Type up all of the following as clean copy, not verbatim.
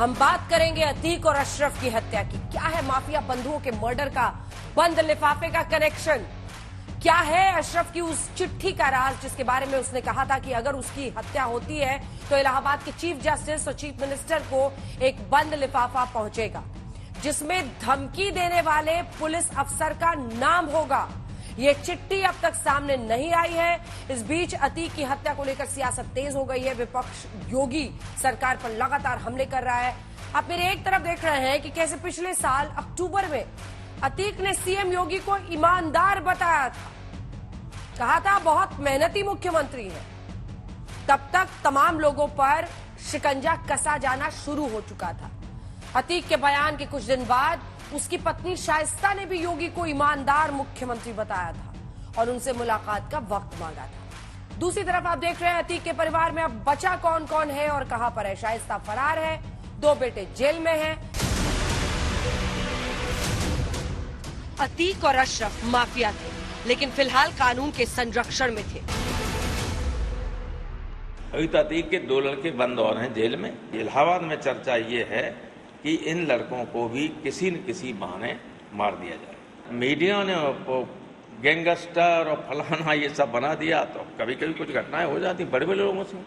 हम बात करेंगे अतीक और अशरफ की हत्या की। क्या है माफिया बंधुओं के मर्डर का बंद लिफाफे का कनेक्शन? क्या है अशरफ की उस चिट्ठी का राज जिसके बारे में उसने कहा था कि अगर उसकी हत्या होती है तो इलाहाबाद के चीफ जस्टिस और चीफ मिनिस्टर को एक बंद लिफाफा पहुंचेगा जिसमें धमकी देने वाले पुलिस अफसर का नाम होगा। ये चिट्ठी अब तक सामने नहीं आई है। इस बीच अतीक की हत्या को लेकर सियासत तेज हो गई है। विपक्ष योगी सरकार पर लगातार हमले कर रहा है। आप मेरे एक तरफ देख रहे हैं कि कैसे पिछले साल अक्टूबर में अतीक ने सीएम योगी को ईमानदार बताया था, कहा था बहुत मेहनती मुख्यमंत्री है। तब तक तमाम लोगों पर शिकंजा कसा जाना शुरू हो चुका था। अतीक के बयान के कुछ दिन बाद उसकी पत्नी शाइस्ता ने भी योगी को ईमानदार मुख्यमंत्री बताया था और उनसे मुलाकात का वक्त मांगा था। दूसरी तरफ आप देख रहे हैं अतीक के परिवार में अब बचा कौन कौन है और कहां पर है। शाइस्ता फरार है, 2 बेटे जेल में हैं। अतीक और अशरफ माफिया थे लेकिन फिलहाल कानून के संरक्षण में थे। अभी तो अतीक के 2 लड़के बंद और हैं जेल में। इलाहाबाद में चर्चा ये है कि इन लड़कों को भी किसी न किसी बहाने मार दिया जाए। मीडिया ने गैंगस्टर और फलाना ये सब बना दिया तो कभी कभी कुछ घटनाएं हो जाती बड़े बड़े लोगों से।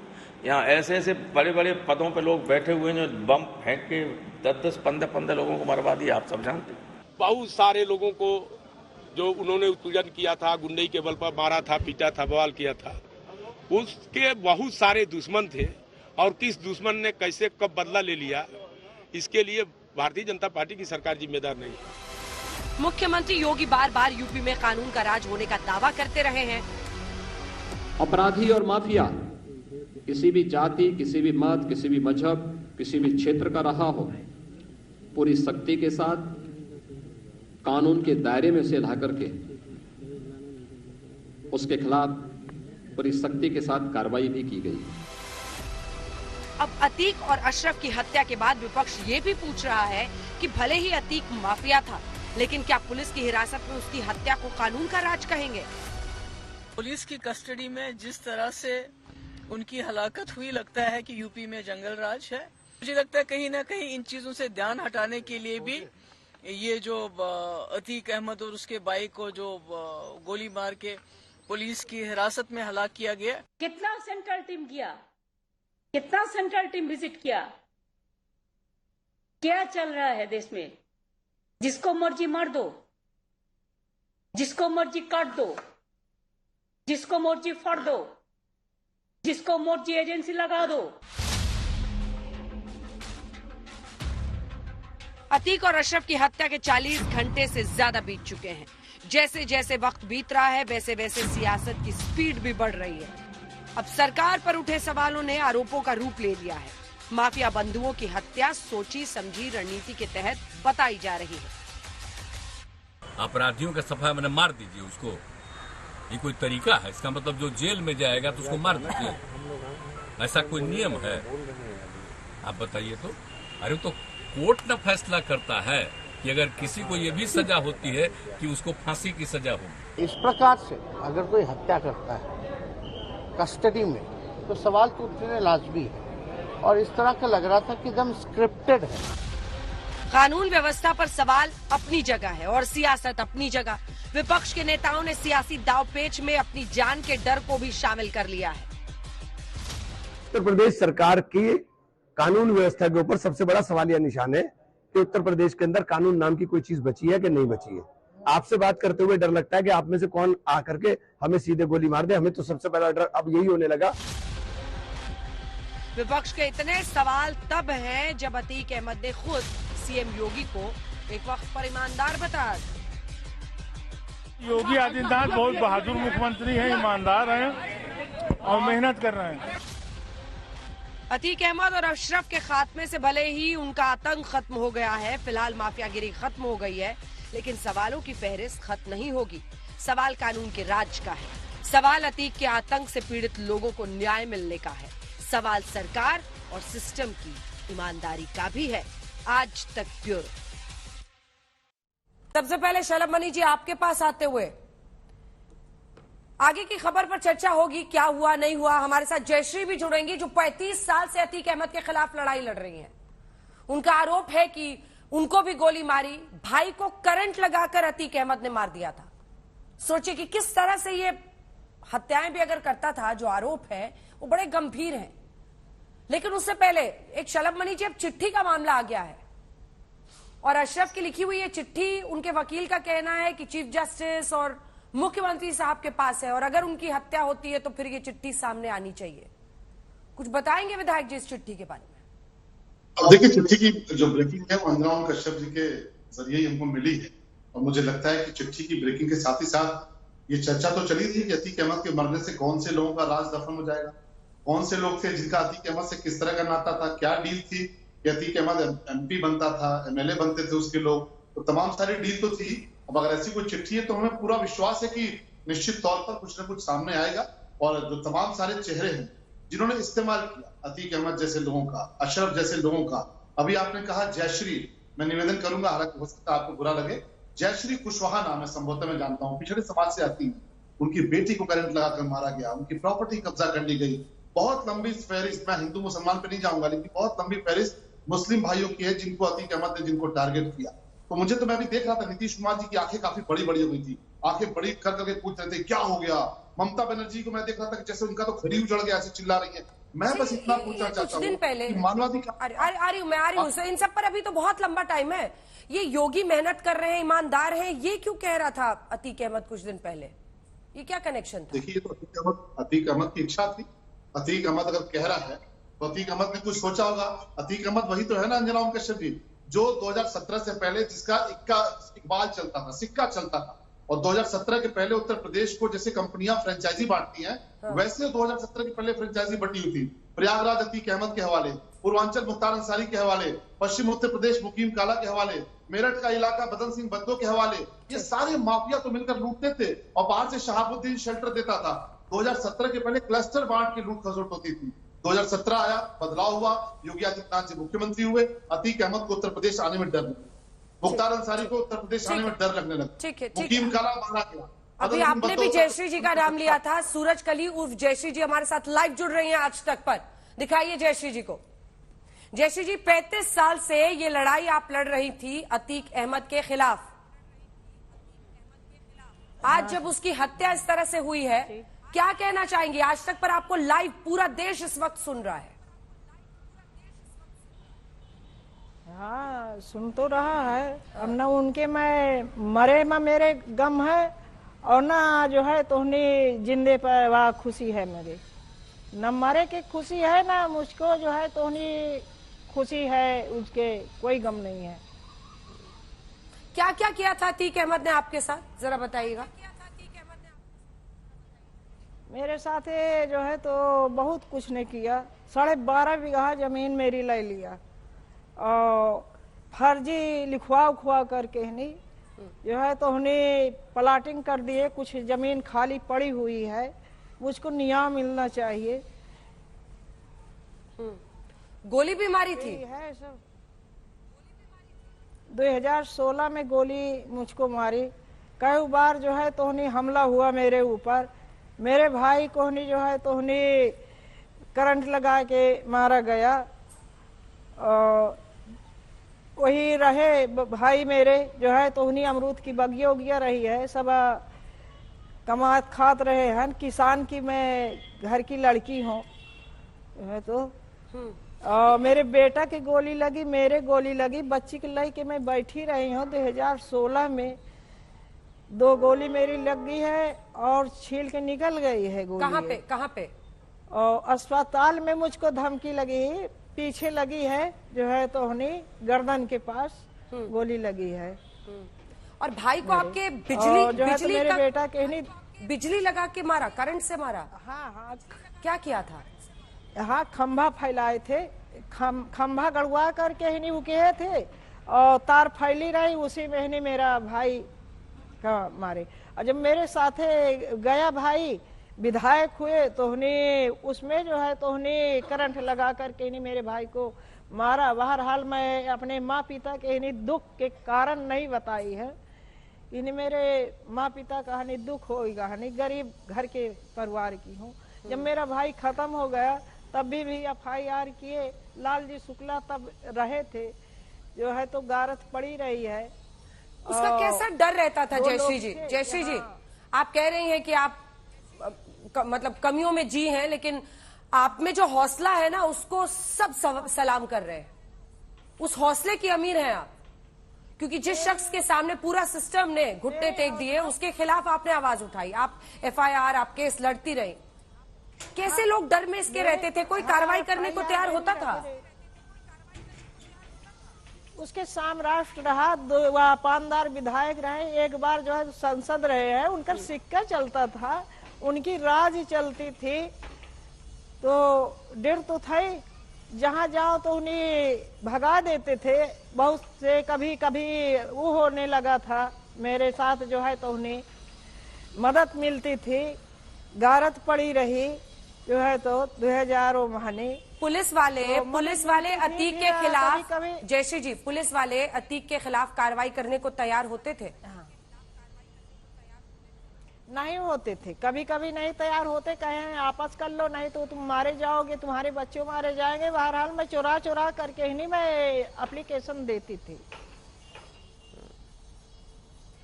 यहाँ ऐसे ऐसे बड़े बड़े पदों पे लोग बैठे हुए हैं जो बम फेंक के 10-10, 15-15 लोगों को मरवा दिया। आप सब जानते हैं। बहुत सारे लोगों को जो उन्होंने उत्पीड़न किया था, गुंडई के बल पर मारा था, पीटा था, बवाल किया था, उसके बहुत सारे दुश्मन थे और किस दुश्मन ने कैसे कब बदला ले लिया इसके लिए भारतीय जनता पार्टी की सरकार जिम्मेदार नहीं है। मुख्यमंत्री योगी बार बार यूपी में कानून का राज होने का दावा करते रहे हैं। अपराधी और माफिया किसी भी जाति, किसी भी मत, किसी भी मजहब, किसी भी क्षेत्र का रहा हो, पूरी सख्ती के साथ कानून के दायरे में से ला करके उसके खिलाफ पूरी सख्ती के साथ कार्रवाई भी की गई। अब अतीक और अशरफ की हत्या के बाद विपक्ष ये भी पूछ रहा है कि भले ही अतीक माफिया था लेकिन क्या पुलिस की हिरासत में उसकी हत्या को कानून का राज कहेंगे? पुलिस की कस्टडी में जिस तरह से उनकी हलाकत हुई, लगता है कि यूपी में जंगल राज है। मुझे लगता है कहीं ना कहीं इन चीजों से ध्यान हटाने के लिए भी ये जो अतीक अहमद और उसके भाई को जो गोली मार के पुलिस की हिरासत में हलाक किया गया। कितना सेंट्रल टीम किया, कितना सेंट्रल टीम विजिट किया? क्या चल रहा है देश में? जिसको मर्जी मार दो, जिसको मर्जी काट दो, जिसको मर्जी फाड़ दो, जिसको मर्जी एजेंसी लगा दो। अतीक और अशरफ की हत्या के 40 घंटे से ज्यादा बीत चुके हैं। जैसे जैसे वक्त बीत रहा है वैसे वैसे सियासत की स्पीड भी बढ़ रही है। अब सरकार पर उठे सवालों ने आरोपों का रूप ले लिया है। माफिया बंधुओं की हत्या सोची समझी रणनीति के तहत बताई जा रही है। अपराधियों का सफाया मैंने मार दीजिए उसको, ये कोई तरीका है? इसका मतलब जो जेल में जाएगा तो उसको मार दीजिए, ऐसा कोई नियम है? आप बताइए तो। अरे तो कोर्ट न फैसला करता है कि अगर किसी को ये भी सजा होती है कि उसको फांसी की सजा हो। इस प्रकार से अगर कोई हत्या करता है कस्टडी में तो सवाल तो उठने लाजमी है और इस तरह का लग रहा था कि एकदम स्क्रिप्टेड है। कानून व्यवस्था पर सवाल अपनी जगह है और सियासत अपनी जगह। विपक्ष के नेताओं ने सियासी दांवपेच में अपनी जान के डर को भी शामिल कर लिया है। उत्तर प्रदेश सरकार की कानून व्यवस्था के ऊपर सबसे बड़ा सवालिया निशान है कि उत्तर प्रदेश के अंदर कानून नाम की कोई चीज बची है कि नहीं बची है। आपसे बात करते हुए डर लगता है कि आप में से कौन आकर के हमें सीधे गोली मार दे। हमें तो सबसे पहला डर अब यही होने लगा। विपक्ष के इतने सवाल तब हैं जब अतीक अहमद ने खुद सीएम योगी को एक वक्त पर ईमानदार बताया। योगी आदित्यनाथ बहुत बहादुर मुख्यमंत्री हैं, ईमानदार हैं और मेहनत कर रहे हैं। अतीक अहमद और अशरफ के खात्मे से भले ही उनका आतंक खत्म हो गया है, फिलहाल माफियागिरी खत्म हो गई है, लेकिन सवालों की फहरिस्त खत्म नहीं होगी। सवाल कानून के राज का है, सवाल अतीक के आतंक से पीड़ित लोगों को न्याय मिलने का है, सवाल सरकार और सिस्टम की ईमानदारी का भी है। आज तक ब्यूरो। सबसे पहले शलभ मनी जी आपके पास आते हुए आगे की खबर पर चर्चा होगी, क्या हुआ नहीं हुआ। हमारे साथ जयश्री भी जुड़ेंगी जो 35 साल से अतीक अहमद के खिलाफ लड़ाई लड़ रही हैं। उनका आरोप है कि उनको भी गोली मारी, भाई को करंट लगाकर अतीक अहमद ने मार दिया था। सोचिए कि किस तरह से ये हत्याएं भी अगर करता था, जो आरोप है वो बड़े गंभीर हैं। लेकिन उससे पहले एक शलभ मणि जी, अब चिट्ठी का मामला आ गया है और अशरफ की लिखी हुई ये चिट्ठी, उनके वकील का कहना है कि चीफ जस्टिस और मुख्यमंत्री साहब के पास है और अगर उनकी हत्या होती है तो फिर ये चिट्ठी सामने आनी चाहिए। कुछ बताएंगे विधायक जी इस चिट्ठी के बारे में? अब देखिए, चिट्ठी की जो ब्रेकिंग है वो अंजना कश्यप जी के जरिए ही हमको मिली है और मुझे लगता है कि चिट्ठी की ब्रेकिंग के साथ ही साथ ये चर्चा तो चली थी कि अतीक अहमद के मरने से कौन से लोगों का राज दफन हो जाएगा, कौन से लोग थे जिनका अतीक अहमद से किस तरह का नाता था, क्या डील थी कि अतीक अहमद एमपी बनता था, एमएलए बनते थे उसके लोग, तो तमाम सारी डील तो थी। अब अगर ऐसी कोई चिट्ठी है तो हमें पूरा विश्वास है कि निश्चित तौर पर कुछ ना कुछ सामने आएगा और जो तमाम सारे चेहरे हैं जिन्होंने इस्तेमाल किया अतीक अहमद जैसे लोगों का, अशरफ जैसे लोगों का। अभी आपने कहा जयश्री, मैं निवेदन करूंगा, हालांकि हो सकता है आपको बुरा लगे, जयश्री कुशवाहा नाम है, संभवतः मैं जानता हूं, पिछड़े समाज से आती है। उनकी बेटी को करंट लगाकर मारा गया, उनकी प्रॉपर्टी कब्जा कर ली गई। बहुत लंबी फहरिस्त, मैं हिंदू मुसलमान पे नहीं जाऊंगा, लेकिन बहुत लंबी फहरिस्त मुस्लिम भाइयों की है जिनको अतीक अहमद ने जिनको टारगेट किया। तो मुझे तो मैं भी देख रहा था, नीतीश कुमार जी की आंखें काफी बड़ी बड़ी हो गई थी, आंखें बड़ी कर करके पूछ रहे थे क्या हो गया। ममता बनर्जी को मैं देख रहा था कि जैसे उनका तो खड़ी उजड़ गया, ऐसे चिल्ला रही है। मैं बस इतना पूछना चाहता हूँ कि मानवाधिकार, आ रही हूँ इन सब पर अभी तो बहुत लंबा टाइम है। ये योगी मेहनत कर रहे हैं, ईमानदार हैं, ये क्यों कह रहा था अतीक अहमद कुछ दिन पहले? ये क्या कनेक्शन था? देखिए, तो अतीक अहमद की इच्छा थी। अतीक अहमद अगर कह रहा है तो अतीक अहमद ने कुछ सोचा होगा। अतीक अहमद वही तो है ना अंजना कश्यप जी, जो 2017 से पहले जिसका इकबाल चलता था, सिक्का चलता था, और 2017 के पहले उत्तर प्रदेश को जैसे कंपनियां फ्रेंचाइजी बांटती हैं, वैसे 2017 के पहले फ्रेंचाइजी बटी हुई थी। प्रयागराज अतीक अहमद के हवाले, पूर्वांचल मुख्तार अंसारी के हवाले, पश्चिम उत्तर प्रदेश मुकीम काला के हवाले, मेरठ का इलाका बदन सिंह बद्दो के हवाले। ये सारे माफिया तो मिलकर लूटते थे और बाहर से शहाबुद्दीन शेल्टर देता था। 2017 के पहले क्लस्टर बांट के लूट खसोट होती थी। 2017 आया, बदलाव हुआ, योगी आदित्यनाथ जी मुख्यमंत्री हुए, अतीक अहमद को उत्तर प्रदेश आने में डर, मुख्तार अंसारी को उत्तर प्रदेश आने में डर लगने लगा। मुकीम काला मारा गया। अभी आपने भी जयश्री जी का नाम लिया था, सूरज कली उर्फ जयश्री जी हमारे साथ लाइव जुड़ रही हैं आज तक पर। दिखाइए जयश्री जी को। जयश्री जी, 35 साल से ये लड़ाई आप लड़ रही थी अतीक अहमद के खिलाफ। आज जब उसकी हत्या इस तरह से हुई है, क्या कहना चाहेंगे? आज तक पर आपको लाइव पूरा देश इस वक्त सुन रहा है। हाँ, सुन तो रहा है। अब न उनके मैं मरे में मेरे गम है और ना जो है तो जिंदे पर वह खुशी है मेरी। न मरे की खुशी है, ना मुझको जो है तो खुशी है, उसके कोई गम नहीं है। क्या क्या किया था अतीक अहमद ने आपके साथ, जरा बताइएगा। मेरे साथ जो है तो बहुत कुछ नहीं किया। 12.5 बीघा जमीन मेरी ले लिया और फर्जी लिखवा उखवा करके जो है तो प्लाटिंग कर दिए। कुछ जमीन खाली पड़ी हुई है, मुझको न्याय मिलना चाहिए। गोली भी मारी थी है सब। 2016 में गोली मुझको मारी। कई बार जो है तो हमला हुआ मेरे ऊपर। मेरे भाई को जो है तो करंट लगा के मारा गया। वही रहे भाई मेरे जो है तो अमरूद की बगिया उगिया रही है, सब कमात खात रहे हैं। किसान की मैं घर की लड़की हूँ है तो मेरे बेटा की गोली लगी, मेरे गोली लगी, बच्ची की लाई के मैं बैठी रही हूँ। 2016 में 2 गोली मेरी लगी है और छील के निकल गई है गोली। कहाँ पे? और अस्पताल में मुझको धमकी लगी, पीछे लगी है जो है तो गर्दन के पास गोली लगी है। और भाई को आपके बिजली मेरे बेटा के बिजली लगा के मारा, करंट से मारा? हाँ हाँ। क्या किया था? यहाँ खंभा फैलाए थे, खंभा गड़वा करके उके थे और तार फैली रही, उसी में मेरा भाई का मारे। और जब मेरे साथे गया भाई विधायक हुए तो उसमें जो है तो करंट लगा करके मेरे भाई को मारा। बहरहाल मैं अपने माँ पिता के दुख के कारण नहीं बताई है। मेरे माँ पिता का दुख होगा, गरीब घर के परिवार की हूँ। जब मेरा भाई खत्म हो गया तब भी FIR किए लालजी शुक्ला तब रहे थे, जो है तो गारत पड़ी रही है। उसका कैसा डर रहता था जयश्री जी? जयश्री जी, आप कह रही हैं कि आप मतलब कमियों में जी हैं, लेकिन आप में जो हौसला है ना, उसको सब सलाम कर रहे हैं। उस हौसले की अमीर हैं आप, क्योंकि जिस शख्स के सामने पूरा सिस्टम ने घुटने टेक दिए, उसके खिलाफ आपने आवाज उठाई, आप FIR, आप केस लड़ती रही। कैसे लोग डर में इसके रहते थे? कोई कार्रवाई करने को तैयार होता था? उसके साम्राष्ट्र रहा, 2 पानदार विधायक रहे, एक बार जो है संसद रहे हैं, उनका सिक्का चलता था, उनकी राज चलती थी, तो डर तो था ही। जहां जाओ तो उन्हें भगा देते थे बहुत से। कभी कभी वो होने लगा था मेरे साथ, जो है तो उन्हें मदद मिलती थी। गारत पड़ी रही, जो है तो 2000 महीने। पुलिस वाले अतीक के खिलाफ, जयश्री जी, पुलिस वाले अतीक के खिलाफ कार्रवाई करने को तैयार होते थे? नहीं होते थे, कभी कभी नहीं तैयार होते, कहें आपस कर लो, नहीं तो तुम मारे जाओगे, तुम्हारे बच्चे मारे जाएंगे। बहरहाल मैं चुरा चुरा करके ही मैं एप्लीकेशन देती थी,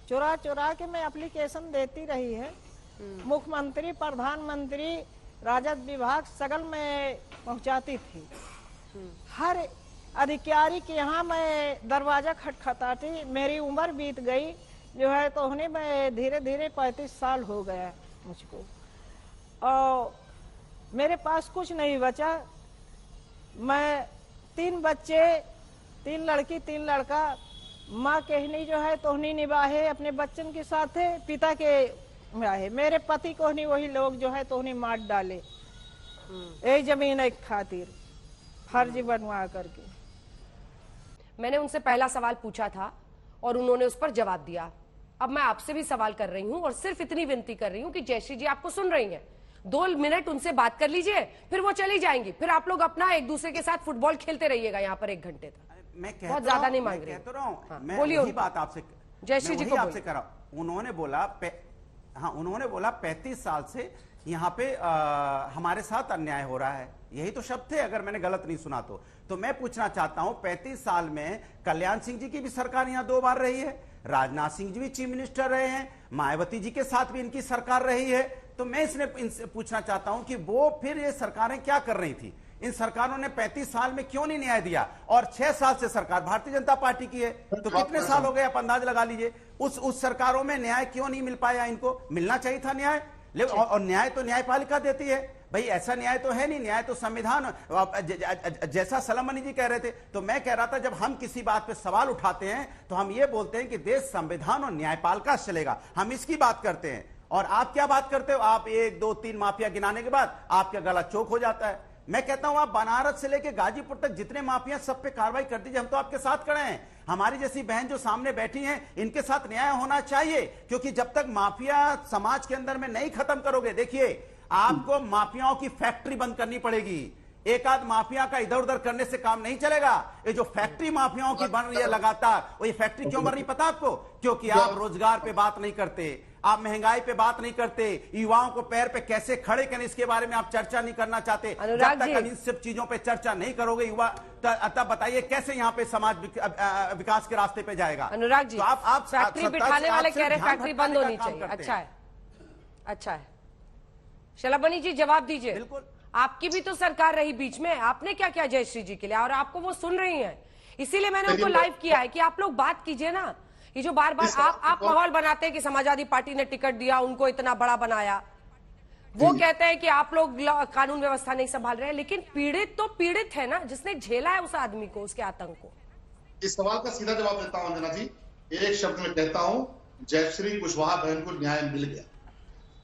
चुरा चुरा के मैं एप्लीकेशन देती रही है। मुख्यमंत्री, प्रधानमंत्री, राजस्व विभाग सगल में पहुंचाती थी। हर अधिकारी के यहाँ मैं दरवाजा खटखटाती। मेरी उम्र बीत गई, जो है तो उन्हें मैं धीरे धीरे 35 साल हो गया मुझको, और मेरे पास कुछ नहीं बचा। मैं 3 बच्चे, 3 लड़की 3 लड़का, माँ कहनी जो है तो उन्हीं निभाए अपने बच्चन के साथ है, पिता के निभाए। मेरे पति को नहीं वही लोग जो है तो उन्हें मार डाले, एक जमीन एक खातिर फर्जी बनवा करके। मैंने उनसे पहला सवाल पूछा था और उन्होंने उस पर जवाब दिया। अब मैं आपसे भी सवाल कर रही हूं और सिर्फ इतनी विनती कर रही हूं कि जयश्री जी आपको सुन रही हैं, 2 मिनट उनसे बात कर लीजिए, फिर वो चली जाएंगी, फिर आप लोग अपना एक दूसरे के साथ फुटबॉल खेलते रहिएगा यहाँ पर 1 घंटे तक। मैं बहुत ज्यादा नहीं मांग रही, मैं बोलिए। वही बात आपसे, जयश्री जी को आपसे करा। उन्होंने बोला 35 साल से यहाँ पे हमारे साथ अन्याय हो रहा है, यही तो शब्द थे, अगर मैंने गलत नहीं सुना तो मैं पूछना चाहता हूं, 35 साल में कल्याण सिंह जी की भी सरकार यहाँ 2 बार रही है, राजनाथ सिंह जी भी चीफ मिनिस्टर रहे हैं, मायावती जी के साथ भी इनकी सरकार रही है। तो मैं इनसे पूछना चाहता हूं कि वो फिर ये सरकारें क्या कर रही थी? इन सरकारों ने 35 साल में क्यों नहीं न्याय दिया? और 6 साल से सरकार भारतीय जनता पार्टी की है, तो कितने साल हो गए आप अंदाज लगा लीजिए। उस सरकारों में न्याय क्यों नहीं मिल पाया? इनको मिलना चाहिए था न्याय, और न्याय तो न्यायपालिका देती है भाई, ऐसा न्याय तो है नहीं, न्याय तो संविधान। जैसा सलमनी जी कह रहे थे, तो मैं कह रहा था जब हम किसी बात पे सवाल उठाते हैं तो हम ये बोलते हैं कि देश संविधान और न्यायपालिका से चलेगा, हम इसकी बात करते हैं। और आप क्या बात करते हो? आप 1, 2, 3 माफिया गिनाने के बाद आपका गला चौक हो जाता है। मैं कहता हूं आप बनारस से लेकर गाजीपुर तक जितने माफिया, सब पे कार्रवाई कर दीजिए, हम तो आपके साथ खड़े हैं। हमारी जैसी बहन जो सामने बैठी हैं, इनके साथ न्याय होना चाहिए, क्योंकि जब तक माफिया समाज के अंदर में नहीं खत्म करोगे, देखिए आपको माफियाओं की फैक्ट्री बंद करनी पड़ेगी। एक आध माफिया का इधर उधर करने से काम नहीं चलेगा। ये जो फैक्ट्री माफियाओं की बन रही है लगातार, वो ये फैक्ट्री क्यों बन रही पता आपको? क्योंकि आप रोजगार पे बात नहीं करते, आप महंगाई पे बात नहीं करते, युवाओं को पैर पे कैसे खड़े करें इसके बारे में आप चर्चा नहीं करना चाहते। जब तक इन सब चीजों पे चर्चा नहीं करोगे युवा, तब बताइए कैसे यहाँ पे समाज विकास के रास्ते पे जाएगा? अनुराग जी, तो आप फैक्ट्री बिठाने वाले कह रहे फैक्ट्री बंद होनी चाहिए। अच्छा है, अच्छा है। शलभनी जी जवाब दीजिए। बिल्कुल, आपकी भी तो सरकार रही बीच में, आपने क्या किया जयश्री जी के लिए? और आपको वो सुन रही हैं, इसीलिए मैंने उनको लाइव किया है कि आप लोग बात कीजिए ना। ये जो बार बार आप माहौल बनाते हैं कि समाजवादी पार्टी ने टिकट दिया, उनको इतना बड़ा बनाया, वो कहते हैं कि आप लोग कानून व्यवस्था नहीं संभाल रहे हैं, लेकिन पीड़ित तो पीड़ित है ना, जिसने झेला है उस आदमी को, उसके आतंक को। इस सवाल का सीधा जवाब देता हूं अंजना जी, एक शब्द में कहता हूं, जयश्री कुशवाहा बहन को न्याय मिल गया,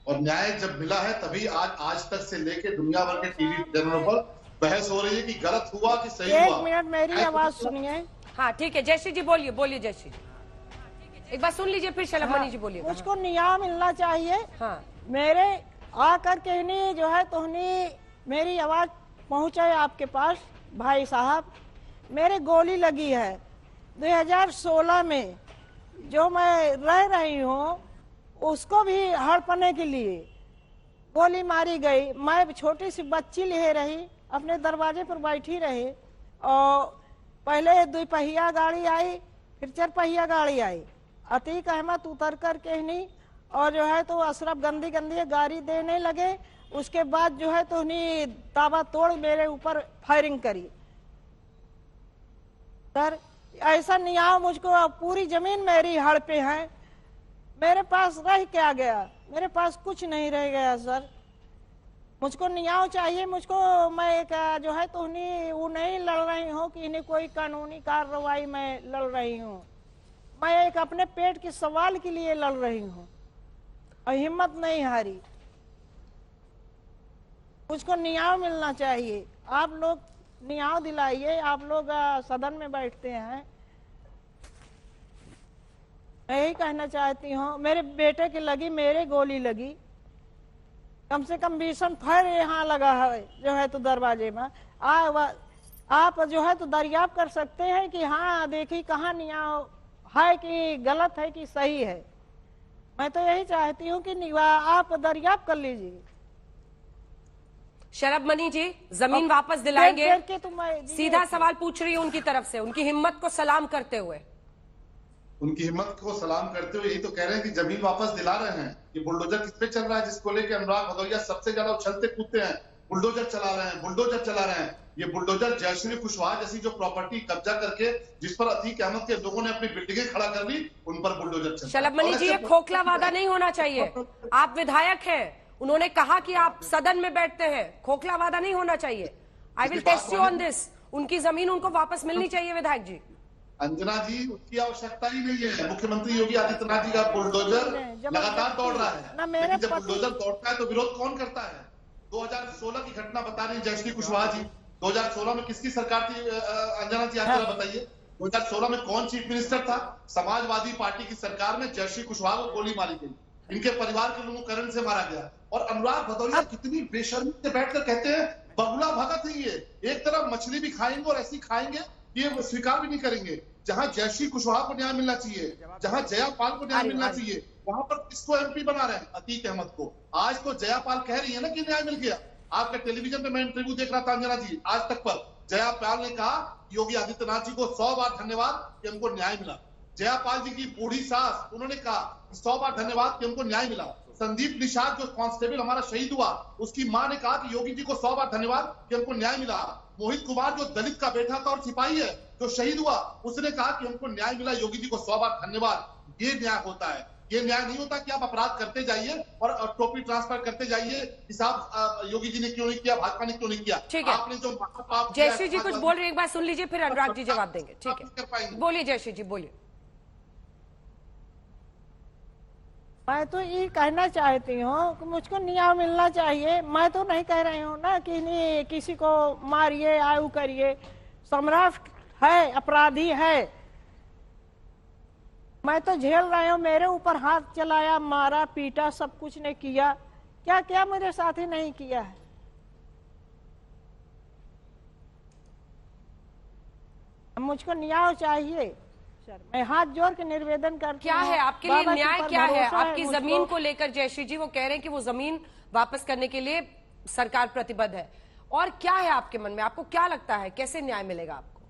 और न्याय जब मिला है तभी आज तक से लेके दुनिया भर के टीवी चैनलों पर बहस हो रही है कि गलत हुआ कि सही हुआ। 1 मिनट मेरी आवाज सुनिए। हाँ ठीक है, जयश्री जी बोलिए, बोलिए जयश्री जी, एक बार सुन लीजिए, फिर शलभनी जी बोलिए। मुझको न्याय मिलना चाहिए। हाँ, मेरे आकर के नहीं जो है तो मेरी आवाज पहुंचे आपके पास। भाई साहब, मेरे गोली लगी है 2016 में, जो मैं रह रही हूँ उसको भी हड़पने के लिए गोली मारी गई। मैं छोटी सी बच्ची ले रही, अपने दरवाजे पर बैठी रही, और पहले 2 पहिया गाड़ी आई, फिर 4 पहिया गाड़ी आई। अतीक अहमद उतर कर के नहीं और जो है तो अशरफ गंदी गंदी गाड़ी देने लगे। उसके बाद जो है तो उन्हीं ताबा तोड़ मेरे ऊपर फायरिंग करी। सर ऐसा नियाव मुझको, पूरी जमीन मेरी हड़ पे है, मेरे पास रह क्या गया? मेरे पास कुछ नहीं रह गया सर। मुझको न्याय चाहिए। मुझको मैं एक जो है तो वो नहीं लड़ रही हूँ कि इन्हें कोई कानूनी कार्रवाई मैं लड़ रही हूँ। मैं एक अपने पेट के सवाल के लिए लड़ रही हूँ और हिम्मत नहीं हारी। मुझको न्याय मिलना चाहिए। आप लोग न्याय दिलाइए। आप लोग सदन में बैठते हैं। मैं यही कहना चाहती हूँ, मेरे बेटे की लगी, मेरे गोली लगी, कम से कम भीषण फायर यहाँ लगा है जो है तो दरवाजे में। आप जो है तो दरियाफ्त कर सकते हैं कि हाँ देखिए कहाँ न्याय है कि गलत है कि सही है। मैं तो यही चाहती हूँ कि आप दरियाफ्त कर लीजिए। शरद मनी जी, जमीन वापस दिलाएंगे? सीधा तो सवाल पूछ रही हूँ उनकी तरफ से, उनकी हिम्मत को सलाम करते हुए। उनकी हिम्मत को सलाम करते हुए यही तो कह रहे हैं कि जमीन वापस दिला रहे हैं। ये बुलडोजर किस पे चल रहा है, जिसको लेके अनुराग भदौरिया सबसे ज्यादा उछलते कूदते हैं? बुलडोजर चला रहे हैं, बुलडोजर चला रहे हैं। ये बुलडोजर जयश्री कुशवाहा जैसी जो प्रॉपर्टी कब्जा करके जिस पर अतीक अहमद के लोगों ने अपनी बिल्डिंगें खड़ा कर ली, उन पर बुलडोजर चल। शलभ मनी जी, ये खोखला वादा नहीं होना चाहिए। आप विधायक हैं, उन्होंने कहा कि आप सदन में बैठते हैं, खोखला वादा नहीं होना चाहिए। I will test you on this. उनकी जमीन उनको वापस मिलनी चाहिए विधायक जी। अंजना जी, उसकी आवश्यकता ही नहीं है। मुख्यमंत्री योगी आदित्यनाथ जी का बुलडोजर लगातार दौड़ रहा है, लेकिन जब बुलडोजर दौड़ता है तो विरोध कौन करता है? 2016 की घटना बता रही जयश्री कुशवाहा जी। 2016 में किसकी सरकार थी अंजना जी, आप जरा बताइए। 2016 में कौन चीफ मिनिस्टर था? समाजवादी पार्टी की सरकार में जयश्री कुशवाहा को गोली मारी गई, इनके परिवार के लोगों को करंट से मारा गया। और अनुराग भदौरिया कितनी बेशर्मी से बैठकर कहते हैं बगुला भगत है ये, एक तरफ मछली भी खाएंगे और ऐसी खाएंगे ये स्वीकार भी नहीं करेंगे। जहां जयश्री कुशवाहा को न्याय मिलना चाहिए, जहां जयापाल को न्याय मिलना चाहिए, वहां पर किसको एमपी बना रहे हैं? अतीक अहमद को। आज तो जयापाल कह रही है ना कि न्याय मिल गया। आपके टेलीविजन पे मैं इंटरव्यू देख रहा था अंजना जी, आज तक पर जयापाल ने कहा योगी आदित्यनाथ जी को 100 बार धन्यवाद कि हमको न्याय मिला। जयापाल जी की बूढ़ी सास, उन्होंने कहा 100 बार धन्यवाद कि हमको न्याय मिला। संदीप निषाद जो कांस्टेबल हमारा शहीद हुआ, उसकी मां ने कहा कि योगी जी को 100 बार धन्यवाद कि हमको न्याय मिला। मोहित कुमार जो दलित का बेटा था और सिपाही है जो शहीद हुआ, उसने कहा कि हमको न्याय मिला, योगी जी को 100 बार धन्यवाद। ये न्याय होता है। ये न्याय नहीं होता कि आप अपराध करते जाइए और टोपी ट्रांसफर करते जाइए, हिसाब योगी जी ने क्यों नहीं किया, भाजपा ने क्यों नहीं किया। ठीक है, आपने जो महापाप जयश्री जी कुछ बोल रहे हैं, एक बार सुन लीजिए, फिर अनुराग जी जवाब देंगे। ठीक है, बोलिए जयश्री जी, बोलिए। मैं तो ये कहना चाहती हूँ कि मुझको न्याय मिलना चाहिए। मैं तो नहीं कह रही हूँ ना कि नहीं किसी को मारिए आयु करिए। सम्राट है, अपराधी है, मैं तो झेल रही हूँ। मेरे ऊपर हाथ चलाया, मारा पीटा, सब कुछ ने किया। क्या क्या मेरे साथ ही नहीं किया है? मुझको न्याय चाहिए सर। मैं हाथ जोड़ के निवेदन करती क्या है आपके लिए न्याय? क्या है आपकी जमीन को लेकर? जयश्री जी वो कह रहे हैं कि वो जमीन वापस करने के लिए सरकार प्रतिबद्ध है। और क्या है आपके मन में? आपको क्या लगता है कैसे न्याय मिलेगा आपको?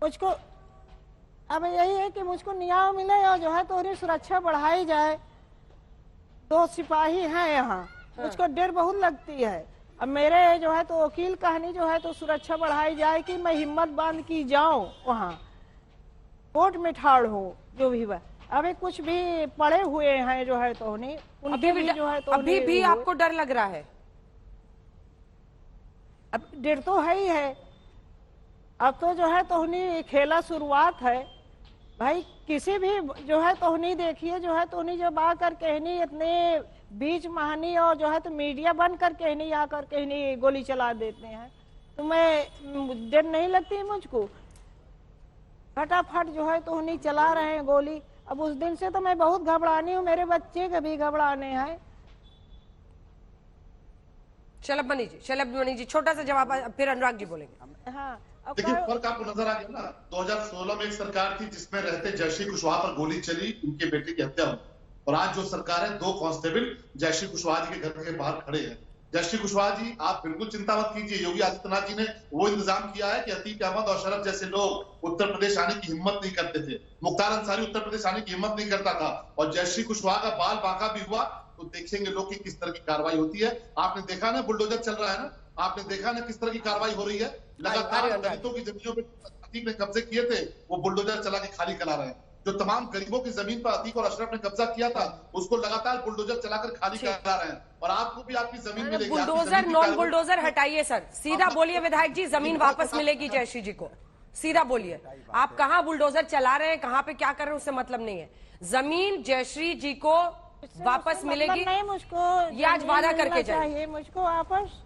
मुझको अब यही है कि मुझको न्याय मिले और जो है तो उन्हें सुरक्षा बढ़ाई जाए। 2 सिपाही हैं यहाँ, मुझको डर बहुत लगती है। अब मेरे जो है तो वकील कहनी जो है तो सुरक्षा बढ़ाई जाए कि मैं हिम्मत बांध की जाऊं वहाँ, कोर्ट में ठाड़ हो जो भी हुआ। अभी कुछ भी पड़े हुए हैं जो है तो उन्हें, उनके भी जो है तो अभी भी आपको डर लग रहा है? अब डर तो है ही है। अब तो जो है तो उन्हें खेला शुरुआत है भाई। किसी भी जो है तो उन्हें देखिए जो है तो उन्हें जब आकर कहनी इतने बीच महानी और जो है तो मीडिया बन कर कहनी आकर कहनी गोली चला देते हैं, तो मैं डर नहीं लगती मुझको। फटाफट जो है तो उन्हें चला रहे हैं गोली। अब उस दिन से तो मैं बहुत घबरानी हूँ, मेरे बच्चे के भी घबराने हैं। शलभ मनी जी छोटा सा जवाब, फिर अनुराग जी बोलेंगे। हाँ, देखिए फर्क आपको नजर आ गया ना। 2016 में एक सरकार थी जिसमें रहते जयश्री कुशवाहा पर गोली चली, उनके बेटे की हत्या हुई। और आज जो सरकार है, 2 कांस्टेबल जयश्री कुशवाहा जी के घर के बाहर खड़े हैं। जयश्री कुशवाहा जी, आप बिल्कुल चिंता मत कीजिए। योगी आदित्यनाथ जी ने वो इंतजाम किया है कि अतीक अहमद और शरफ जैसे लोग उत्तर प्रदेश आने की हिम्मत नहीं करते थे। मुख्तार अंसारी उत्तर प्रदेश आने की हिम्मत नहीं करता था, और जयश्री कुशवाहा का बाल बांका भी हुआ तो देखेंगे लोग कि किस तरह की कार्रवाई होती है। आपने देखा ना बुलडोजर चल रहा है ना, आपने देखा ना किस तरह की कार्रवाई हो रही है। लगातार दलितों की जमीनों पे अतीक ने कब्जे किए थे, वो बुलडोजर चला के खाली करा रहे हैं। जो तमाम गरीबों की जमीन पर अतीक और अशरफ ने कब्जा किया था, उसको लगातार बुलडोजर चलाकर खाली करा रहे हैं। और आपको भी आपकी जमीन मिलेगी। बुलडोजर नॉन बुलडोजर हटाइए सर, सीधा बोलिए विधायक जी, जमीन वापस मिलेगी जयश्री जी को। सीधा बोलिए, आप कहां बुलडोजर चला रहे हैं, कहां पे क्या कर रहे हैं, उससे मतलब नहीं है। जमीन जयश्री जी को वापस मिलेगी, नहीं मुझको ये आज वादा करके जाइए। मुझको वापस